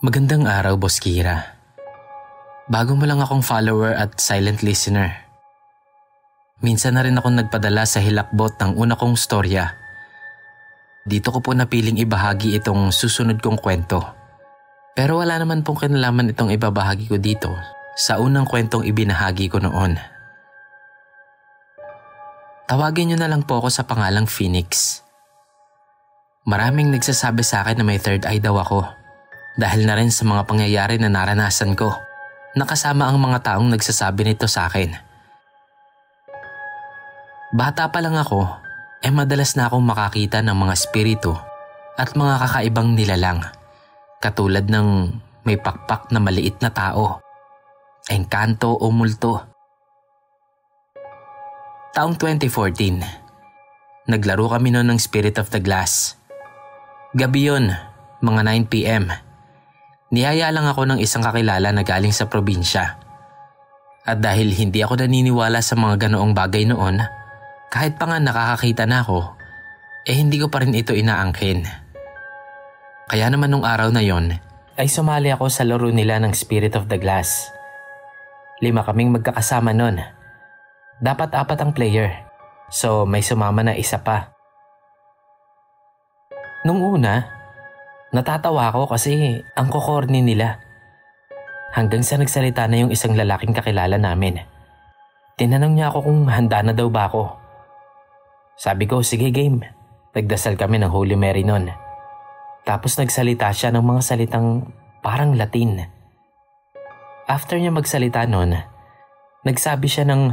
Magandang araw, Boss Kira. Bago mo lang akong follower at silent listener. Minsan na rin akong nagpadala sa hilakbot ng una kong storya. Dito ko po napiling ibahagi itong susunod kong kwento. Pero wala naman pong kinalaman itong ibabahagi ko dito sa unang kwentong ibinahagi ko noon. Tawagin niyo na lang po ako sa pangalang Phoenix. Maraming nagsasabi sa akin na may third eye daw ako. Dahil na rin sa mga pangyayari na naranasan ko, nakasama ang mga taong nagsasabi nito sa akin. Bata pa lang ako, madalas na akong makakita ng mga espiritu at mga kakaibang nilalang. Katulad ng may pakpak na maliit na tao, engkanto o multo. Taong 2014, naglaro kami noon ng Spirit of the Glass. Gabi yun, mga 9 PM. Niyaya lang ako ng isang kakilala na galing sa probinsya. At dahil hindi ako naniniwala sa mga ganoong bagay noon, kahit pa nga nakakakita na ako, hindi ko pa rin ito inaangkin. Kaya naman nung araw na yon, ay sumali ako sa laro nila ng Spirit of the Glass. 5 kaming magkakasama noon. Dapat 4 ang player, so may sumama na isa pa. Nung una, natatawa ako kasi ang kokorni nila. Hanggang sa nagsalita na yung isang lalaking kakilala namin. Tinanong niya ako kung handa na daw ba ako. Sabi ko, sige game. Nagdasal kami ng Holy Mary nun. Tapos nagsalita siya ng mga salitang parang Latin. After niya magsalita nun, nagsabi siya ng,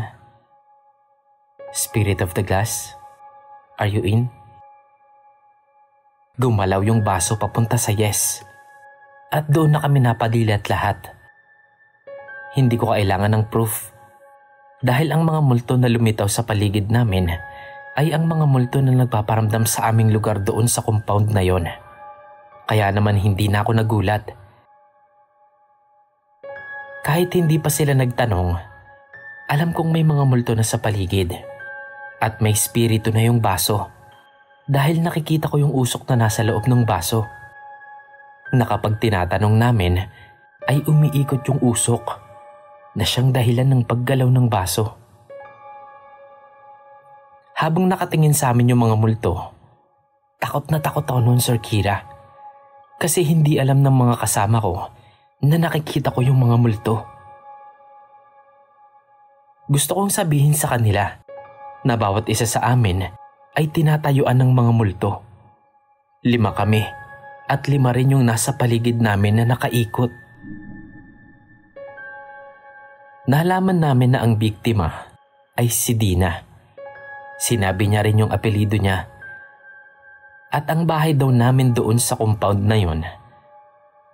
"Spirit of the Glass, are you in?" Gumalaw yung baso papunta sa yes. At doon na kami napadilat lahat. Hindi ko kailangan ng proof. Dahil ang mga multo na lumitaw sa paligid namin ay ang mga multo na nagpaparamdam sa aming lugar doon sa compound na yon. Kaya naman hindi na ako nagulat. Kahit hindi pa sila nagtanong, alam kong may mga multo na sa paligid. At may espiritu na yung baso. Dahil nakikita ko yung usok na nasa loob ng baso. Na kapag tinatanong namin ay umiikot yung usok na siyang dahilan ng paggalaw ng baso. Habang nakatingin sa amin yung mga multo, takot na takot ako noon, Sir Kira. Kasi hindi alam ng mga kasama ko na nakikita ko yung mga multo. Gusto kong sabihin sa kanila na bawat isa sa amin ay tinatayuan ng mga multo. 5 kami at 5 rin yung nasa paligid namin na nakaikot. Nalaman namin na ang biktima ay si Dina. Sinabi niya rin yung apelido niya. At ang bahay daw namin doon sa compound na yon,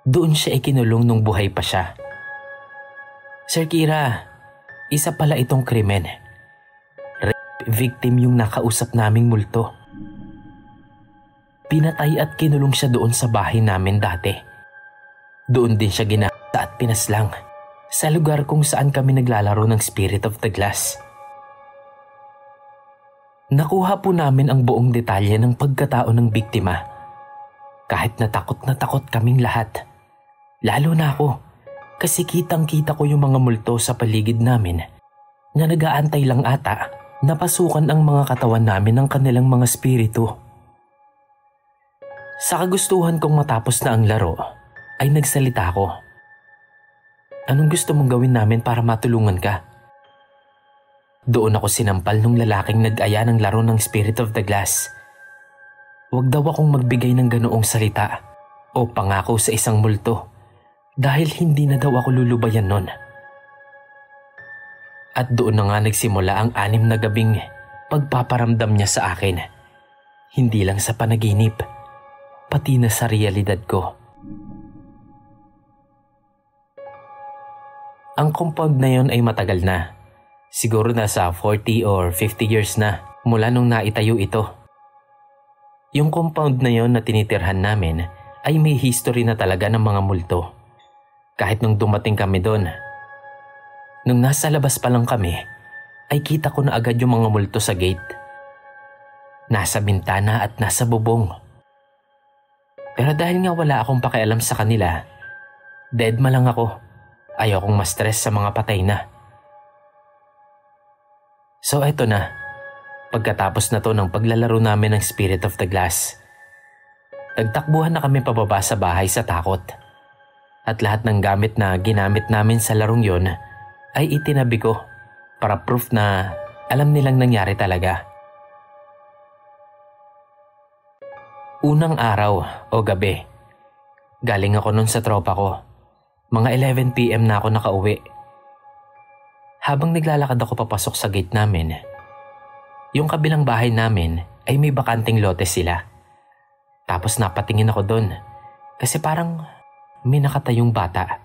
doon siya ikinulong nung buhay pa siya. Sir Kira, isa pala itong krimen. Victim yung nakausap naming multo. Pinatay at kinulong siya doon sa bahay namin dati. Doon din siya ginata at pinaslang sa lugar kung saan kami naglalaro ng Spirit of the Glass. Nakuha po namin ang buong detalye ng pagkatao ng biktima. Kahit na takot kaming lahat. Lalo na ako kasi kitang-kita ko yung mga multo sa paligid namin na nag-aantay lang ata napasukan ang mga katawan namin ng kanilang mga espiritu. Sa kagustuhan kong matapos na ang laro, ay nagsalita ako. Anong gusto mong gawin namin para matulungan ka? Doon ako sinampal nung lalaking nag-aya ng laro ng Spirit of the Glass. Huwag daw akong magbigay ng ganoong salita o pangako sa isang multo dahil hindi na daw ako lulubayan nun. At doon na nga nagsimula ang 6 na gabing pagpaparamdam niya sa akin. Hindi lang sa panaginip, pati na sa realidad ko. Ang compound na yon ay matagal na. Siguro nasa 40 or 50 years na mula nung naitayo ito. Yung compound na yon na tinitirhan namin ay may history na talaga ng mga multo. Kahit nung dumating kami doon, nung nasa labas pa lang kami, ay kita ko na agad yung mga multo sa gate. Nasa bintana at nasa bubong. Pero dahil nga wala akong pakialam sa kanila, Deadma lang ako. Ayokong ma-stress sa mga patay na. So eto na, pagkatapos na to ng paglalaro namin ng Spirit of the Glass, nagtakbuhan na kami pababa sa bahay sa takot. At lahat ng gamit na ginamit namin sa larong yon ay itinabi ko para proof na alam nilang nangyari talaga. Unang araw o gabi, galing ako nun sa tropa ko. Mga 11 PM na ako nakauwi. Habang naglalakad ako papasok sa gate namin, yung kabilang bahay namin ay may bakanting lote sila. Tapos napatingin ako doon kasi parang may nakatayong bata.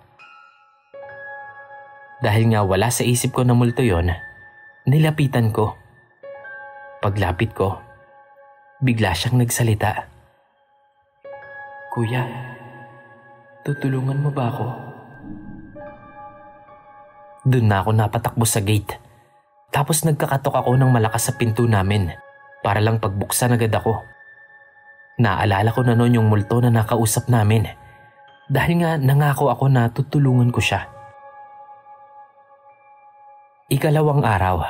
Dahil nga wala sa isip ko na multo yon, nilapitan ko. Paglapit ko, bigla siyang nagsalita. "Kuya, tutulungan mo ba ako?" Doon na ako napatakbo sa gate. Tapos nagkakatok ako ng malakas sa pinto namin para lang pagbuksan agad ako. Naalala ko na noon yung multo na nakausap namin dahil nga nangako ako na tutulungan ko siya. Ikalawang araw,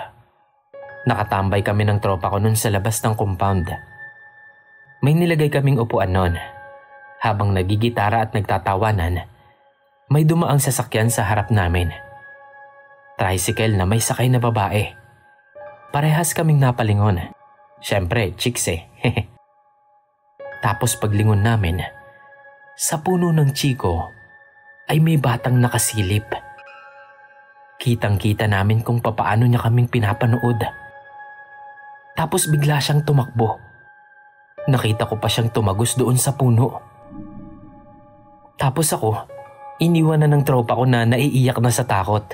nakatambay kami ng tropa ko noon sa labas ng compound. May nilagay kaming upuan noon. Habang nagigitara at nagtatawanan, may dumaang sasakyan sa harap namin. Tricycle na may sakay na babae. Parehas kaming napalingon. Siyempre, chicks eh. Tapos paglingon namin, sa puno ng chiko ay may batang nakasilip. Kitang-kita namin kung papaano niya kaming pinapanood. Tapos bigla siyang tumakbo. Nakita ko pa siyang tumagos doon sa puno. Tapos ako, iniwan na ng tropa ko na naiiyak na sa takot.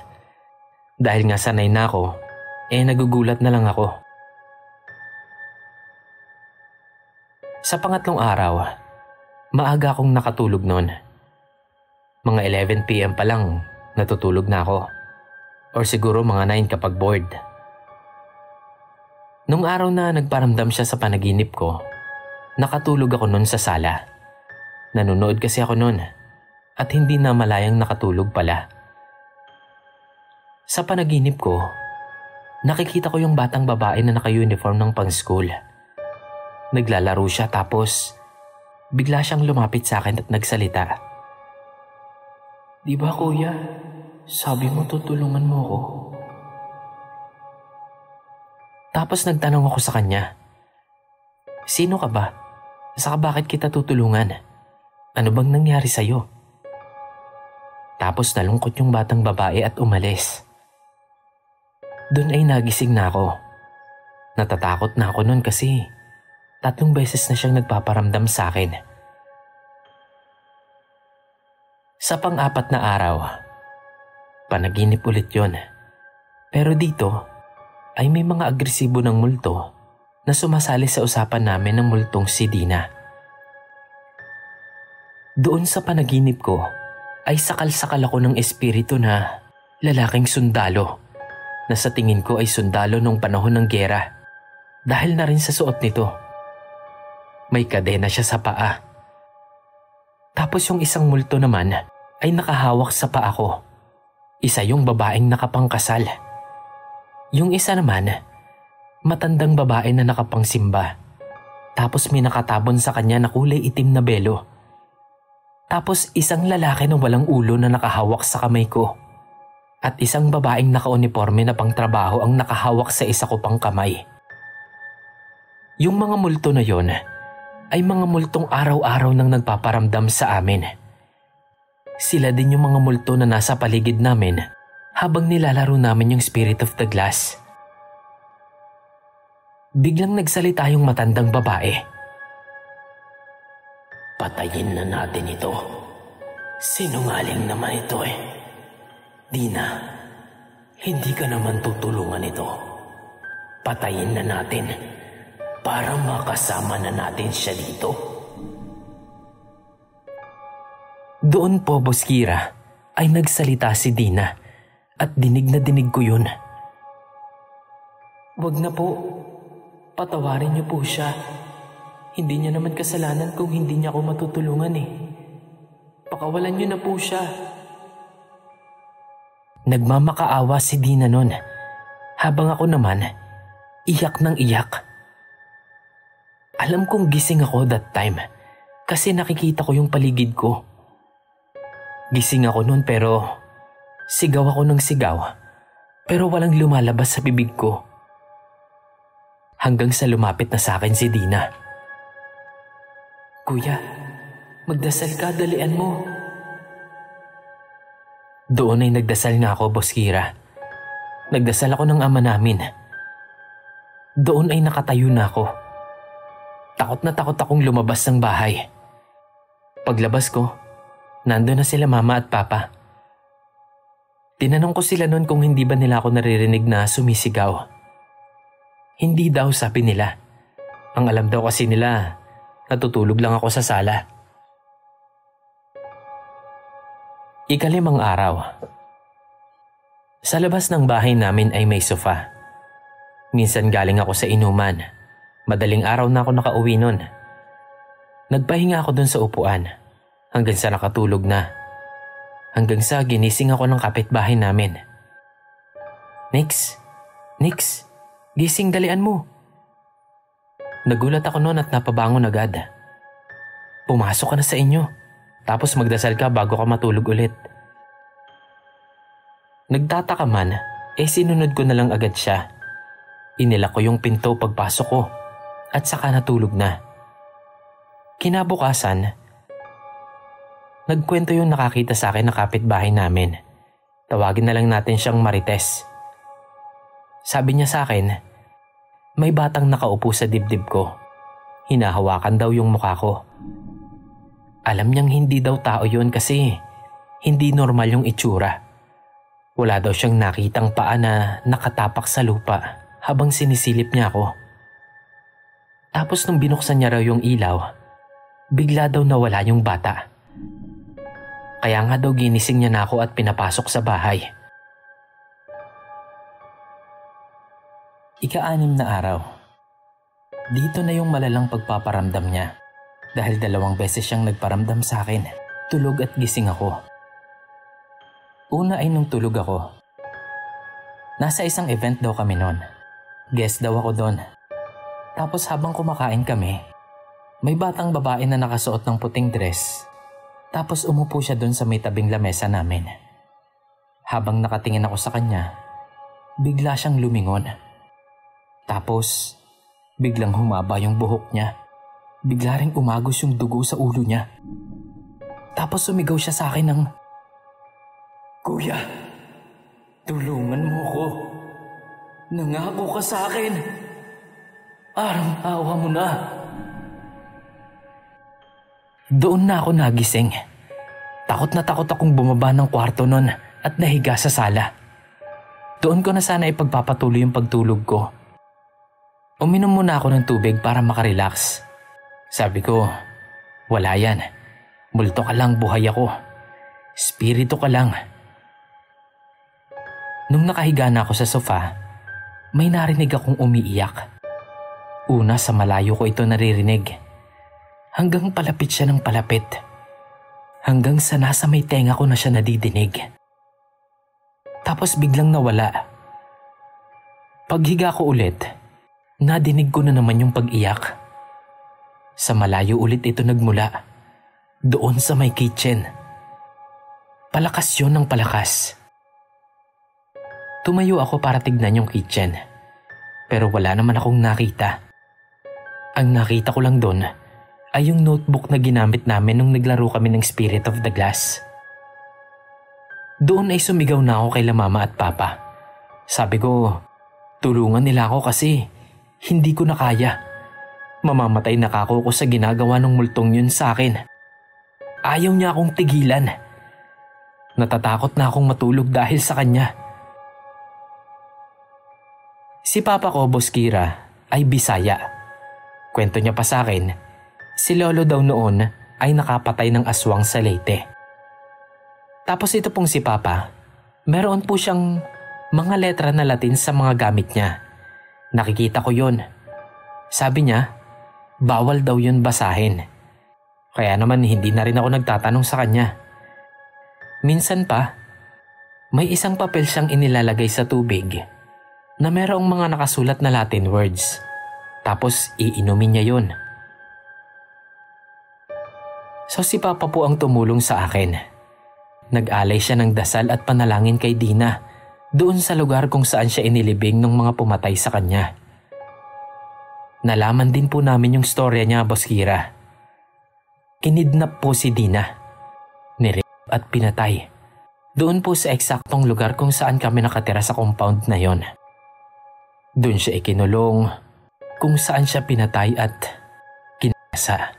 Dahil nga sanay na ako, nagugulat na lang ako. Sa pangatlong araw, maaga akong nakatulog noon. Mga 11 PM pa lang, natutulog na ako. Or siguro mga 9 kapag bored. Nung araw na nagparamdam siya sa panaginip ko, nakatulog ako noon sa sala. Nanonood kasi ako noon at hindi na malayang nakatulog pala. Sa panaginip ko, nakikita ko yung batang babae na naka-uniform ng pang-school. Naglalaro siya tapos bigla siyang lumapit sa akin at nagsalita. "Di ba kuya, sabi mo tutulungan mo ako?" Tapos nagtanong ako sa kanya, "Sino ka ba? Saka bakit kita tutulungan? Ano bang nangyari sa'yo?" Tapos nalungkot yung batang babae at umalis. Doon ay nagising na ako. Natatakot na ako noon kasi 3 beses na siyang nagpaparamdam sa akin. Sa pang-4 na araw, panaginip ulit yon. Pero dito ay may mga agresibo ng multo na sumasali sa usapan namin ng multong si Dina. Doon sa panaginip ko ay sakal-sakal ako ng espiritu na lalaking sundalo na sa tingin ko ay sundalo nung panahon ng giyera dahil na rin sa suot nito. May kadena siya sa paa. Tapos yung isang multo naman ay nakahawak sa paa ko. Isa yung babaeng nakapangkasal. Yung isa naman, matandang babae na nakapangsimba. Tapos may nakatabon sa kanya na kulay itim na belo. Tapos isang lalaki na walang ulo na nakahawak sa kamay ko. At isang babaeng naka-uniforme na pangtrabaho ang nakahawak sa isa ko pang kamay. Yung mga multo na yon ay mga multong araw-araw nang nagpaparamdam sa amin. Sila din yung mga multo na nasa paligid namin habang nilalaro namin yung Spirit of the Glass. Biglang nagsalita yung matandang babae. "Patayin na natin ito. Sinungaling naman ito eh. Dina, hindi ka naman tutulungan ito. Patayin na natin para makasama na natin siya dito." Doon po, Boss Kira, ay nagsalita si Dina at dinig na dinig ko yun. "Wag na po. Patawarin niyo po siya. Hindi niya naman kasalanan kung hindi niya ako matutulungan eh. Pakawalan niyo na po siya. Nagmamakaawa si Dina nun, habang ako naman iyak ng iyak. Alam kong gising ako that time kasi nakikita ko yung paligid ko. Gising ako nun pero sigaw ako ng sigaw pero walang lumalabas sa bibig ko. Hanggang sa lumapit na sa akin si Dina. "Kuya, magdasal ka, dalian mo." Doon ay nagdasal nga ako, Boss Kira. Nagdasal ako ng ama namin. Doon ay nakatayo na ako. Takot na takot akong lumabas ng bahay. Paglabas ko, nandun na sila mama at papa. Tinanong ko sila noon kung hindi ba nila ako naririnig na sumisigaw. Hindi daw, sabi nila. Ang alam daw kasi nila, natutulog lang ako sa sala. Ika-5 araw. Sa labas ng bahay namin ay may sofa. Minsan galing ako sa inuman. Madaling araw na ako nakauwi nun. Nagpahinga ako dun sa upuan hanggang sa nakatulog na. Hanggang sa ginising ako ng kapitbahay namin. Nix, gising, dalian mo." Nagulat ako noon at napabangon agad. "Pumasok ka na sa inyo. Tapos magdasal ka bago ka matulog ulit." Nagtataka man, sinunod ko na lang agad siya. Inilak ko yung pinto pagpasok ko at saka natulog na. Kinabukasan, nagkwento yung nakakita sa akin na kapitbahay namin. Tawagin na lang natin siyang Marites. Sabi niya sa akin, may batang nakaupo sa dibdib ko. Hinahawakan daw yung mukha ko. Alam niyang hindi daw tao yun kasi hindi normal yung itsura. Wala daw siyang nakitang paa na nakatapak sa lupa habang sinisilip niya ako. Tapos nung binuksan niya raw yung ilaw, bigla daw nawala yung bata. Kaya nga daw ginising niya na ako at pinapasok sa bahay. Ika-6 na araw. Dito na yung malalang pagpaparamdam niya. Dahil 2 beses siyang nagparamdam sa akin. Tulog at gising ako. Una ay nung tulog ako. Nasa isang event daw kami noon. Guest daw ako doon. Tapos habang kumakain kami, may batang babae na nakasuot ng puting dress. Tapos umupo siya doon sa may tabing lamesa namin. Habang nakatingin ako sa kanya, bigla siyang lumingon. Tapos biglang humaba yung buhok niya. Bigla ring umagos yung dugo sa ulo niya. Tapos sumigaw siya sa akin ng, "Kuya, tulungan mo ko. Nangako ka sa akin. Arang-awa mo na." Doon na ako nagising. Takot na takot akong bumaba ng kwarto nun at nahiga sa sala. Doon ko na sana ipagpapatuloy yung pagtulog ko. Uminom muna ako ng tubig para makarelax. Sabi ko, wala yan. Multo ka lang, buhay ako. Spirito ka lang. Nung nakahiga na ako sa sofa, may narinig akong umiiyak. Una sa malayo ko ito naririnig. Hanggang palapit siya ng palapit. Hanggang sa nasa may tenga ko na siya nadidinig. Tapos biglang nawala. Paghiga ko ulit, nadinig ko na naman yung pag-iyak. Sa malayo ulit ito nagmula. Doon sa may kitchen. Palakas yun ng palakas. Tumayo ako para tignan yung kitchen. Pero wala naman akong nakita. Ang nakita ko lang doon ay yung notebook na ginamit namin nung naglaro kami ng Spirit of the Glass. Doon ay sumigaw na ako kay mama at papa. Sabi ko, tulungan nila ako kasi hindi ko na kaya. Mamamatay na ako sa ginagawa ng multong yun sa akin. Ayaw niya akong tigilan. Natatakot na akong matulog dahil sa kanya. Si papa ko, Boss Kira, ay Bisaya. Kwento niya pa sa akin, si lolo daw noon ay nakapatay ng aswang sa Leyte. Tapos ito pong si papa, meron po siyang mga letra na Latin sa mga gamit niya. Nakikita ko yun. Sabi niya, bawal daw yun basahin. Kaya naman hindi na rin ako nagtatanong sa kanya. Minsan pa, May isang papel siyang inilalagay sa tubig na merong mga nakasulat na Latin words. Tapos iinumin niya yun. So si Papa po ang tumulong sa akin. Nag-alay siya ng dasal at panalangin kay Dina doon sa lugar kung saan siya inilibing ng mga pumatay sa kanya. Nalaman din po namin yung storya niya, Boss Kira. Kinidnap po si Dina, nirape at pinatay. Doon po sa eksaktong lugar kung saan kami nakatira sa compound na yon. Doon siya ikinulong, kung saan siya pinatay at kinasa.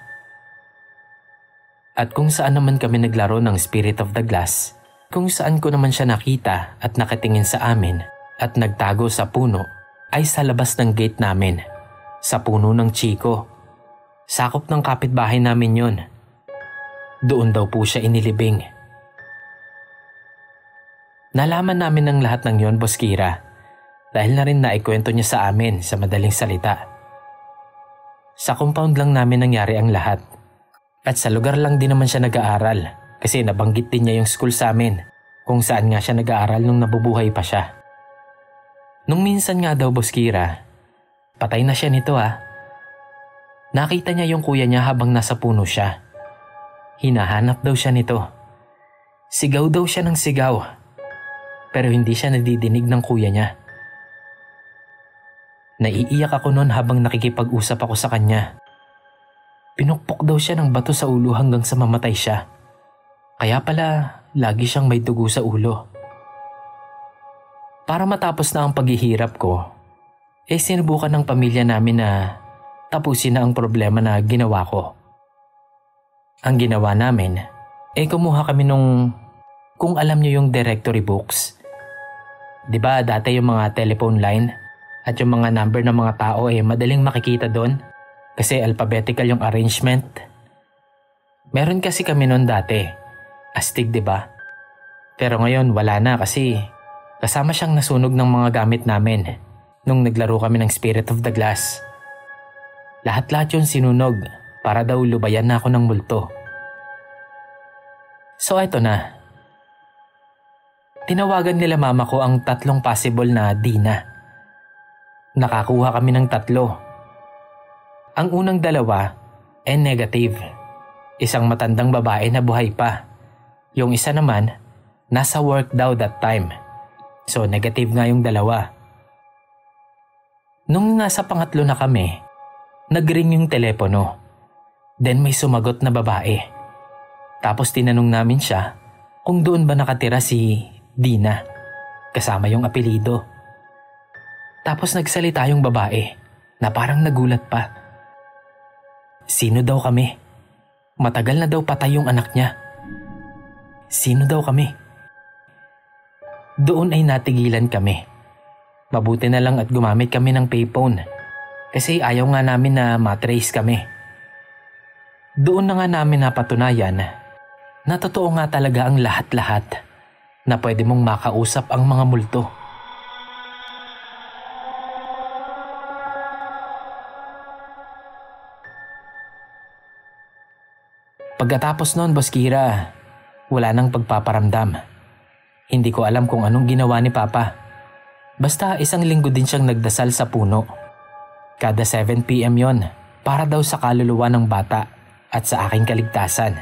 At kung saan naman kami naglaro ng Spirit of the Glass, kung saan ko naman siya nakita at nakatingin sa amin at nagtago sa puno, ay sa labas ng gate namin, sa puno ng Chico. Sakop ng kapitbahay namin yon. Doon daw po siya inilibing. Nalaman namin ng lahat ng yon, Boss Kira, dahil na rin naikwento niya sa amin sa madaling salita. Sa compound lang namin nangyari ang lahat. At sa lugar lang din naman siya nag-aaral kasi nabanggit din niya yung school sa amin kung saan nga siya nag-aaral nung nabubuhay pa siya. Nung minsan nga daw, Boss Kira, patay na siya nito Nakita niya yung kuya niya habang nasa puno siya. Hinahanap daw siya nito. Sigaw daw siya ng sigaw. Pero hindi siya nadidinig ng kuya niya. Naiiyak ako noon habang nakikipag-usap ako sa kanya. Pinukpok daw siya ng bato sa ulo hanggang sa mamatay siya. Kaya pala, lagi siyang may dugo sa ulo. Para matapos na ang paghihirap ko, sinubukan ng pamilya namin na tapusin na ang problema na ginawa ko. Ang ginawa namin, kumuha kami nung, kung alam niyo yung directory books. Diba dati yung mga telephone line at yung mga number ng mga tao madaling makikita doon? Kasi alphabetical yung arrangement. Meron kasi kami noon dati. Astig, diba? Pero ngayon wala na kasi kasama siyang nasunog ng mga gamit namin nung naglaro kami ng Spirit of the Glass. Lahat-lahat yun sinunog para daw lubayan na ako ng multo. So eto na. Tinawagan nila mama ko ang 3 possible na Dina. Nakakuha kami ng 3. Ang unang 2 negative. Isang matandang babae na buhay pa. Yung isa naman, nasa work daw that time. So negative nga yung 2. Nung nasa pangatlo na kami, nag-ring yung telepono. Then may sumagot na babae. Tapos tinanong namin siya kung doon ba nakatira si Dina, kasama yung apelido. Tapos nagsalita yung babae na parang nagulat pa. Sino daw kami? Matagal na daw patay yung anak niya. Sino daw kami? Doon ay natigilan kami. Mabuti na lang at gumamit kami ng payphone kasi ayaw nga namin na matrace kami. Doon na nga namin napatunayan na totoo nga talaga ang lahat-lahat na pwede mong makausap ang mga multo. Pagkatapos noon, Boss Kira, wala nang pagpaparamdam. Hindi ko alam kung anong ginawa ni Papa. Basta 1 linggo din siyang nagdasal sa puno. Kada 7 PM yon para daw sa kaluluwa ng bata at sa aking kaligtasan.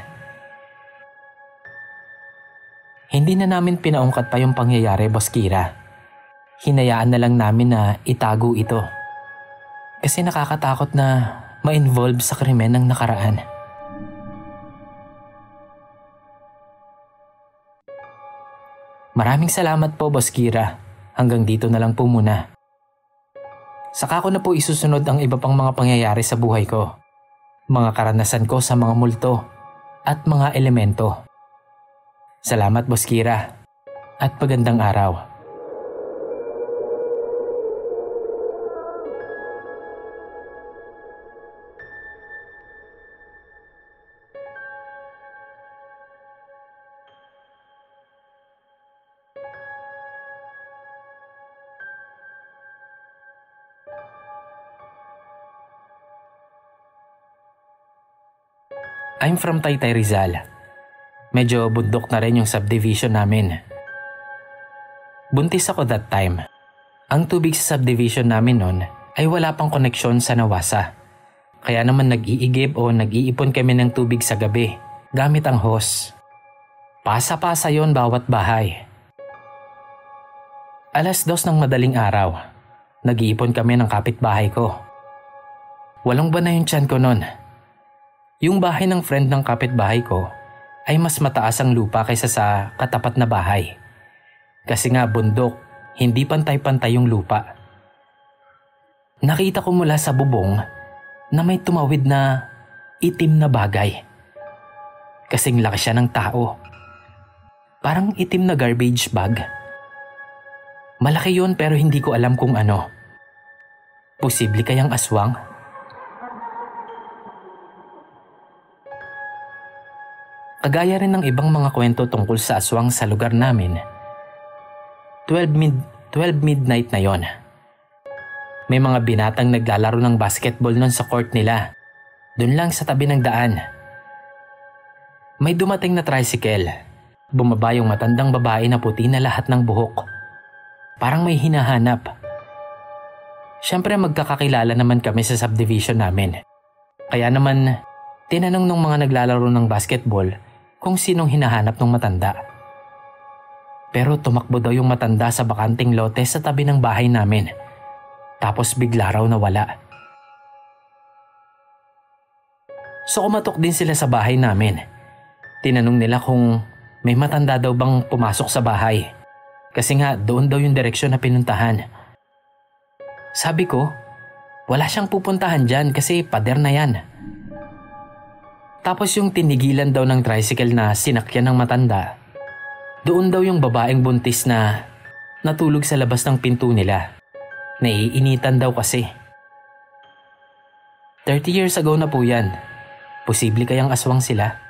Hindi na namin pinaungkat pa yung pangyayari, Boss Kira. Hinayaan na lang namin na itago ito. Kasi nakakatakot na ma-involve sa krimen ng nakaraan. Maraming salamat po, Boss Kira. Hanggang dito na lang po muna. Saka ko na po isusunod ang iba pang mga pangyayari sa buhay ko. Mga karanasan ko sa mga multo at mga elemento. Salamat, Boss Kira. At magandang araw. I'm from Taytay, Rizal. Medyo bundok na rin yung subdivision namin. Buntis ako that time. Ang tubig sa subdivision namin noon ay wala pang koneksyon sa Nawasa. Kaya naman nag-iigib o nag-iipon kami ng tubig sa gabi gamit ang hose. Pasa-pasa yon bawat bahay. 2:00 ng madaling araw, nag-iipon kami ng kapitbahay ko. 8 buwan na yung tiyan ko noon. Yung bahay ng friend ng kapitbahay ko ay mas mataas ang lupa kaysa sa katapat na bahay. Kasi nga bundok, hindi pantay-pantay yung lupa. Nakita ko mula sa bubong na may tumawid na itim na bagay. Kasing laki siya ng tao. Parang itim na garbage bag. Malaki yun pero hindi ko alam kung ano. Posible kayang aswang? Kagaya rin ng ibang mga kwento tungkol sa aswang sa lugar namin, 12 midnight na yon. May mga binatang naglalaro ng basketball nun sa court nila. Doon lang sa tabi ng daan. May dumating na tricycle. Bumaba yung matandang babae na puti na lahat ng buhok. Parang may hinahanap. Siyempre magkakakilala naman kami sa subdivision namin. Kaya naman tinanong ng mga naglalaro ng basketball kung sinong hinahanap ng matanda. Pero tumakbo daw yung matanda sa bakanting lote sa tabi ng bahay namin. Tapos bigla raw nawala. So kumatok din sila sa bahay namin. Tinanong nila kung may matanda daw bang pumasok sa bahay. Kasi nga doon daw yung direksyon na pinuntahan. Sabi ko, wala siyang pupuntahan dyan kasi pader na yan. Tapos yung tinigilan daw ng tricycle na sinakyan ng matanda, doon daw yung babaeng buntis na natulog sa labas ng pinto nila. Naiinitan daw kasi. 30 years ago na po yan. Posible kayang aswang sila?